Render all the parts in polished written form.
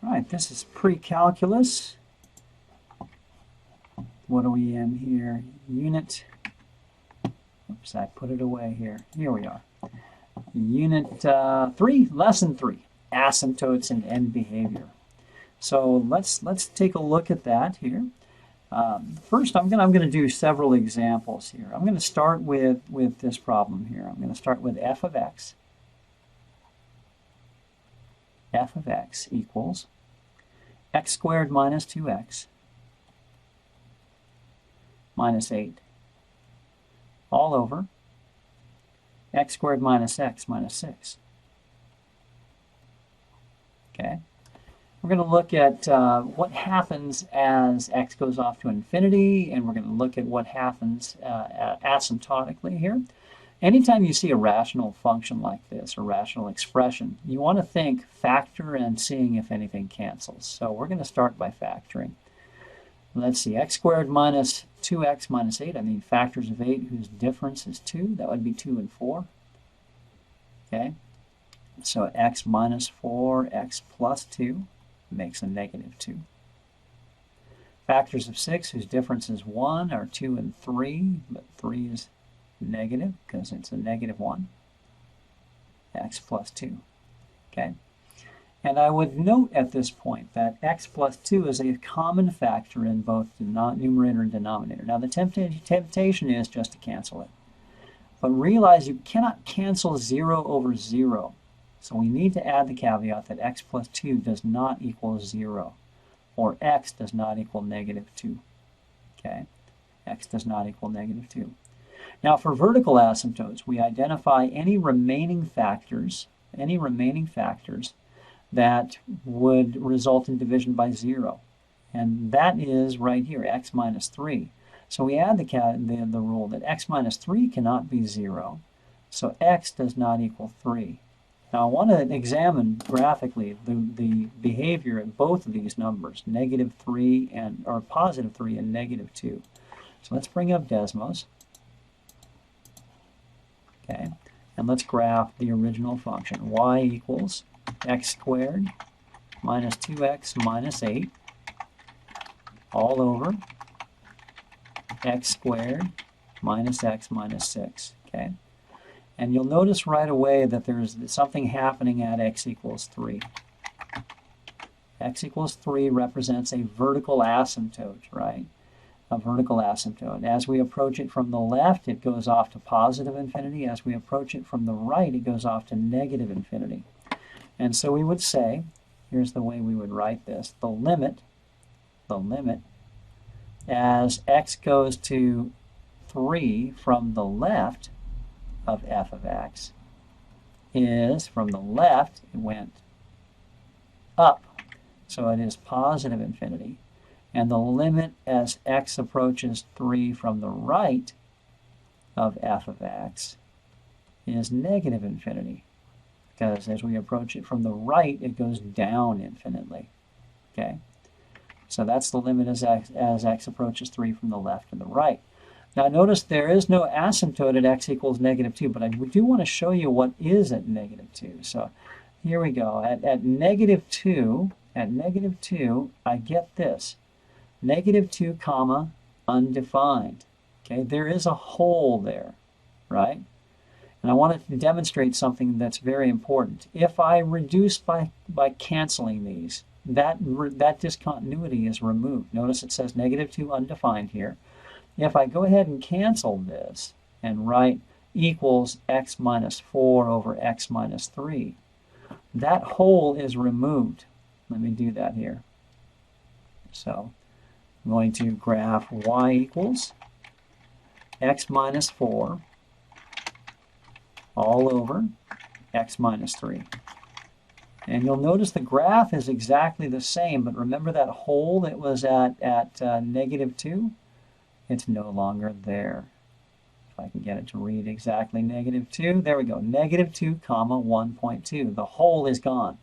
All right, this is pre-calculus. What are we in here? Unit, oops, I put it away here. Here we are. Unit 3, lesson 3, asymptotes and end behavior. So let's take a look at that here. First, I'm gonna do several examples here. I'm gonna start with this problem here. I'm gonna start with f of x. F of x equals x squared minus 2x minus 8 all over x squared minus x minus 6. Okay. We're going to look at what happens as x goes off to infinity, and we're going to look at what happens asymptotically here. Anytime you see a rational function like this, a rational expression, you want to think factor and seeing if anything cancels. So we're going to start by factoring. Let's see, x squared minus 2x minus 8, I mean factors of 8 whose difference is 2. That would be 2 and 4. Okay, so x minus 4, x plus 2 makes a negative 2. Factors of 6 whose difference is 1 are 2 and 3, but 3 is negative because it's a negative 1. X plus 2. Okay. And I would note at this point that x plus 2 is a common factor in both the numerator and denominator. Now the temptation is just to cancel it. But realize you cannot cancel 0 over 0. So we need to add the caveat that x plus 2 does not equal 0, or x does not equal negative 2. Okay? X does not equal negative 2. Now for vertical asymptotes, we identify any remaining factors that would result in division by 0. And that is right here, x minus 3. So we add the rule that x minus 3 cannot be 0. So x does not equal 3. Now I want to examine graphically the behavior in both of these numbers, negative 3 or positive 3 and negative 2. So let's bring up Desmos. Okay, and let's graph the original function. Y equals x squared minus 2x minus 8 all over x squared minus x minus 6. Okay, and you'll notice right away that there's something happening at x equals 3. X equals 3 represents a vertical asymptote, right? A vertical asymptote. As we approach it from the left, it goes off to positive infinity. As we approach it from the right, it goes off to negative infinity. And so we would say, here's the way we would write this, the limit as x goes to 3 from the left of f of x is, from the left, it went up, so it is positive infinity. And the limit as x approaches 3 from the right of f of x is negative infinity. Because as we approach it from the right, it goes down infinitely. Okay? So that's the limit as x approaches 3 from the left and the right. Now notice there is no asymptote at x equals negative 2, but I do want to show you what is at negative 2. So here we go. At negative 2, I get this. Negative 2 comma undefined. Okay, there is a hole there, right? And I want to demonstrate something that's very important. If I reduce by canceling these, that discontinuity is removed. Notice it says negative 2 undefined here. If I go ahead and cancel this and write equals x minus 4 over x minus 3, that hole is removed. Let me do that here. So I'm going to graph y equals x minus 4 all over x minus 3. And you'll notice the graph is exactly the same, but remember that hole that was at negative 2? It's no longer there. If I can get it to read exactly negative 2, there we go, negative 2 comma 1.2. The hole is gone.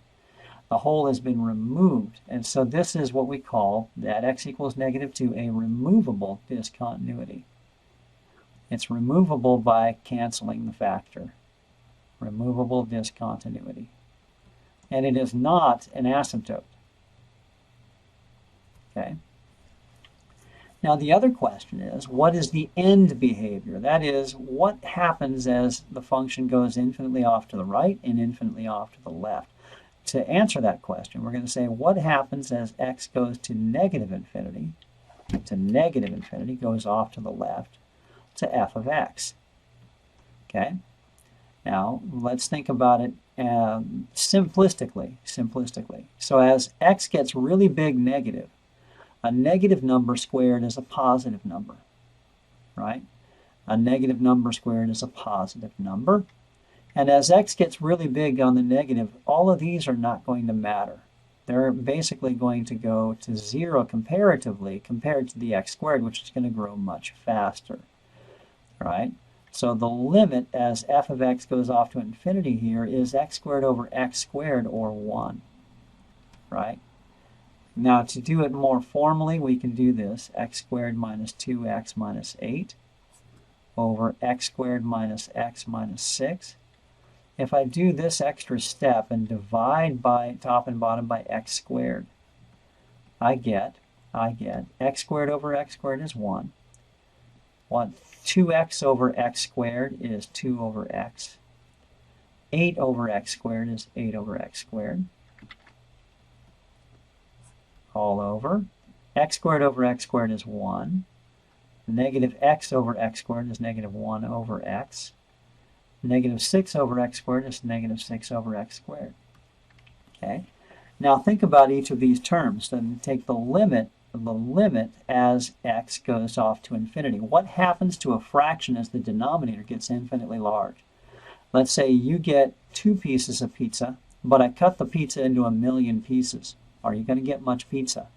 The hole has been removed. And so this is what we call, at x equals negative 2, a removable discontinuity. It's removable by canceling the factor. Removable discontinuity. And it is not an asymptote. Okay. Now the other question is, what is the end behavior? That is, what happens as the function goes infinitely off to the right and infinitely off to the left? To answer that question, we're going to say, what happens as x goes to negative infinity, goes off to the left, to f of x? Okay. Now, let's think about it simplistically. So as x gets really big negative, a negative number squared is a positive number, right? A negative number squared is a positive number. And as x gets really big on the negative, all of these are not going to matter. They're basically going to go to 0 comparatively compared to the x squared, which is going to grow much faster, right? So the limit as f of x goes off to infinity here is x squared over x squared, or 1, right? Now to do it more formally, we can do this, x squared minus 2x minus 8 over x squared minus x minus 6. If I do this extra step and divide by top and bottom by x squared, I get x squared over x squared is 1. 2x over x squared is 2 over x. 8 over x squared is 8 over x squared. All over. X squared over x squared is 1. Negative x over x squared is negative 1 over x. Negative 6 over x squared is negative 6 over x squared. Okay. Now think about each of these terms. Then take the limit as x goes off to infinity. What happens to a fraction as the denominator gets infinitely large? Let's say you get 2 pieces of pizza, but I cut the pizza into 1,000,000 pieces. Are you going to get much pizza?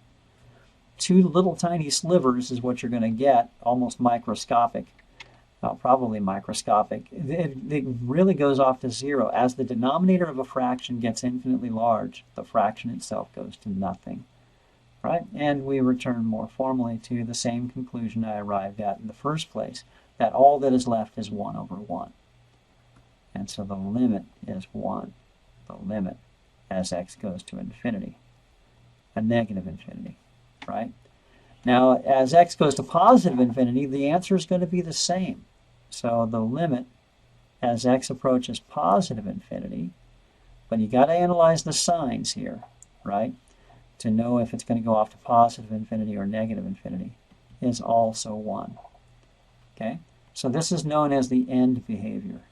2 little tiny slivers is what you're going to get, almost microscopic. Probably microscopic. It really goes off to 0. As the denominator of a fraction gets infinitely large, the fraction itself goes to nothing. Right? And we return more formally to the same conclusion I arrived at in the first place, that all that is left is 1 over 1. And so the limit is 1. The limit as x goes to infinity, a negative infinity, right? Now, as x goes to positive infinity, the answer is going to be the same. So the limit as x approaches positive infinity, but you got to analyze the signs here, right, to know if it's going to go off to positive infinity or negative infinity, is also 1. Okay? So this is known as the end behavior.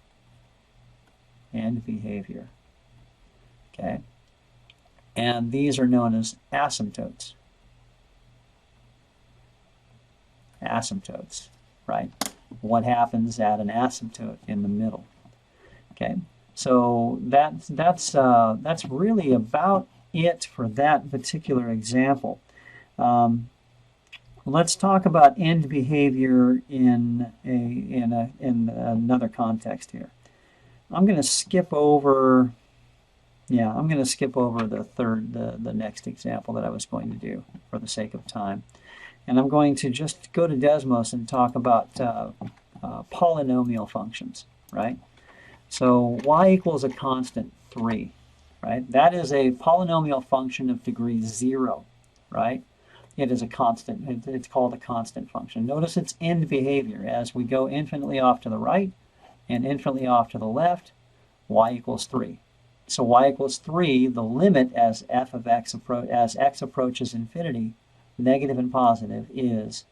End behavior. Okay? And these are known as asymptotes. Asymptotes, right? What happens at an asymptote in the middle? Okay, so that's really about it for that particular example. Let's talk about end behavior in another context here. I'm going to skip over. Yeah, I'm going to skip over the next example that I was going to do for the sake of time. And I'm going to just go to Desmos and talk about polynomial functions, right? So y equals a constant 3, right? That is a polynomial function of degree 0, right? It is a constant. It's called a constant function. Notice its end behavior. As we go infinitely off to the right and infinitely off to the left, y equals 3. So y equals 3, the limit as f of x approaches infinity, negative and positive, is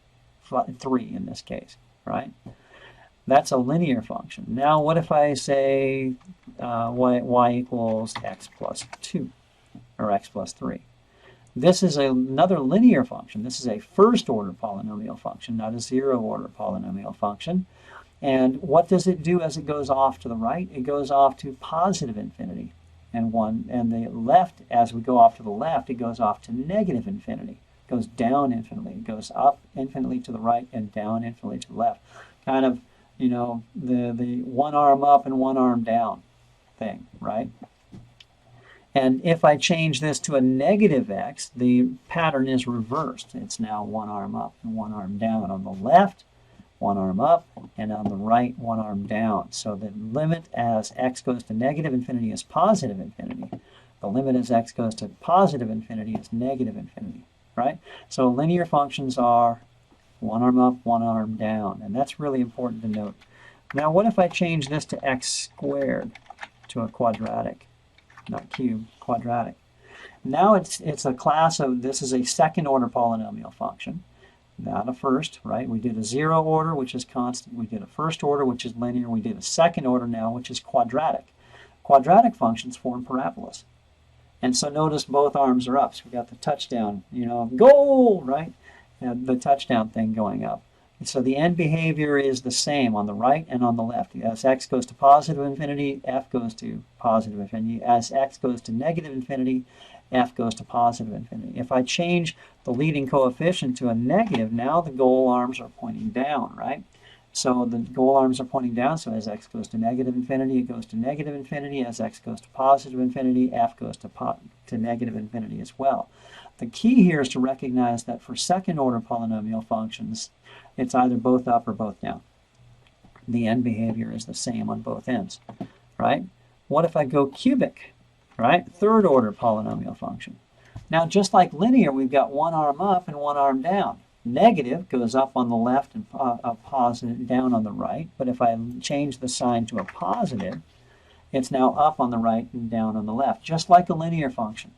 3 in this case, right? That's a linear function. Now what if I say y equals x plus 2 or x plus 3? This is another linear function. This is a first order polynomial function, not a 0 order polynomial function. And what does it do as it goes off to the right? It goes off to positive infinity. And the left, as we go off to the left, it goes off to negative infinity. It goes down infinitely. It goes up infinitely to the right and down infinitely to the left. Kind of, you know, the one arm up and one arm down thing, right? And if I change this to a negative x, the pattern is reversed. It's now one arm up and one arm down. On the left, one arm up, and on the right, one arm down. So the limit as x goes to negative infinity is positive infinity. The limit as x goes to positive infinity is negative infinity. right? So linear functions are one arm up, one arm down, and that's really important to note. Now what if I change this to x squared, to a quadratic, not cube, quadratic? Now it's a class of, this is a second order polynomial function, not a first, right? We did a zero order, which is constant. We did a first order, which is linear. We did a second order now, which is quadratic. Quadratic functions form parabolas. And so notice both arms are up. So we got the touchdown, goal, right? And the touchdown thing going up. And so the end behavior is the same on the right and on the left. As x goes to positive infinity, f goes to positive infinity. As x goes to negative infinity, f goes to positive infinity. If I change the leading coefficient to a negative, now the goal arms are pointing down, right? So the goal arms are pointing down, so as x goes to negative infinity, it goes to negative infinity. As x goes to positive infinity, f goes to negative infinity as well. The key here is to recognize that for second order polynomial functions, it's either both up or both down. The end behavior is the same on both ends, right? What if I go cubic, right? Third order polynomial function. Now, just like linear, we've got one arm up and one arm down. Negative goes up on the left and positive down on the right. But if I change the sign to a positive, it's now up on the right and down on the left, just like a linear function.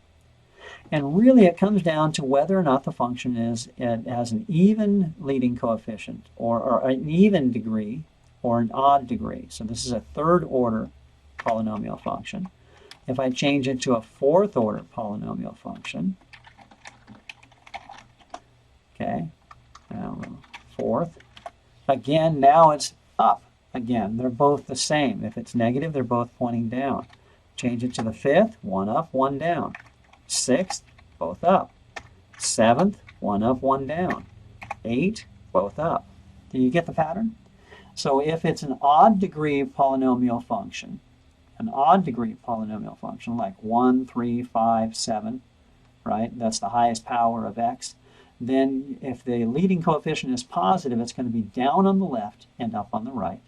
And really, it comes down to whether or not the function has an even leading coefficient, or an even degree, or an odd degree. So this is a third order polynomial function. If I change it to a fourth order polynomial function, okay, now fourth, again, now it's up. Again, they're both the same. If it's negative, they're both pointing down. Change it to the fifth, one up, one down. Sixth, both up. Seventh, one up, one down. 8, both up. Do you get the pattern? So if it's an odd degree polynomial function, like 1, 3, 5, 7, right? That's the highest power of x. Then if the leading coefficient is positive, it's going to be down on the left and up on the right.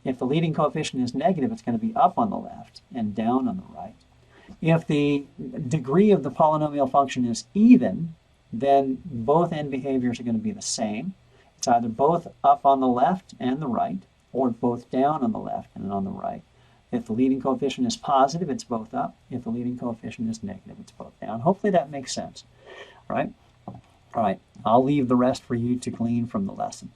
If the leading coefficient is negative, it's going to be up on the left and down on the right. If the degree of the polynomial function is even, then both end behaviors are going to be the same. It's either both up on the left and the right, or both down on the left and on the right. If the leading coefficient is positive, it's both up. If the leading coefficient is negative, it's both down. Hopefully that makes sense, right? All right, I'll leave the rest for you to glean from the lesson.